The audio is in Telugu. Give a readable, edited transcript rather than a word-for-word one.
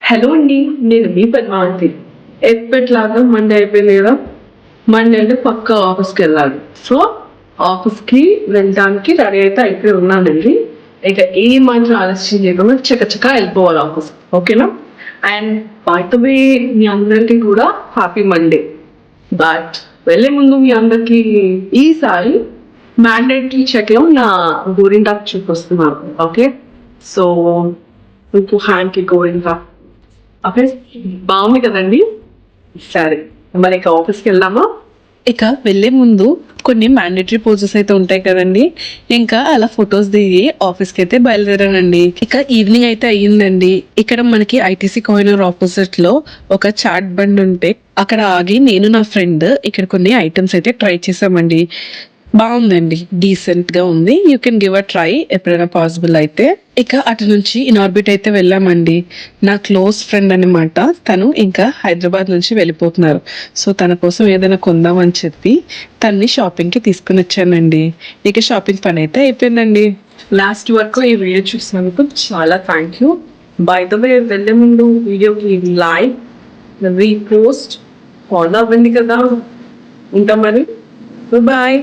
హలో అండి, నేను మీ పద్మావతి. ఎప్పటిలాగా మండే అయిపోయింది కదా. మండే అంటే పక్క ఆఫీస్కి వెళ్ళాలి. సో ఆఫీస్కి వెళ్ళడానికి రెడీ అయితే అయిపోయి ఉన్నానండి. ఇక ఏ మాత్రం ఆలస్యం చేయకుండా చకచకా వెళ్ళిపోవాలి ఆఫీస్. ఓకేనా? అండ్ బై ద వే మీ అందరికీ కూడా హ్యాపీ మండే. బట్ వెళ్ళే ముందు మీ అందరికీ ఈసారి మ్యాండేటరీ చెక్లో నా గోరింటాకు చూపిస్తున్నాను. ఓకే, సో మీకు హ్యాండ్కి గోరింటాకు. ఓకే, బాగుంది కదండి. సరే, మరి ఇక ఆఫీస్కి వెళ్దామా? ఇక వెళ్లే ముందు కొన్ని మ్యాండేటరీ పోజెస్ అయితే ఉంటాయి కదండి. ఇంకా అలా ఫొటోస్ దిగి ఆఫీస్కి అయితే బయలుదేరానండి. ఇక ఈవినింగ్ అయితే అయ్యిందండి. ఇక్కడ మనకి ఐటీసీ కార్నర్ ఆపోజిట్ లో ఒక చాట్ బండ్ ఉంటే అక్కడ ఆగి నేను నా ఫ్రెండ్ ఇక్కడ కొన్ని ఐటమ్స్ అయితే ట్రై చేసామండి. బాగుందండి, డీసెంట్ గా ఉంది. You can give a try ఎప్పుడైనా పాసిబుల్ అయితే. ఇక అటు నుంచి ఇన్ఆర్బిట్ అయితే వెళ్ళామండి. నా క్లోజ్ ఫ్రెండ్ అనమాట తను, ఇంకా హైదరాబాద్ నుంచి వెళ్ళిపోతున్నారు. సో తన కోసం ఏదైనా కొందామని చెప్పి తన్ని షాపింగ్ కి తీసుకుని వచ్చానండి. ఇక షాపింగ్ పని అయితే అయిపోయిందండి. లాస్ట్ వరకు ఈ వీడియో చూసినందుకు చాలా thank you. By the way వెళ్ళే ముందు వీడియోకి లైక్, రీపోస్ట్, ఫాలో అవ్వండి కదా. ఉంటాం మరి. బాయ్.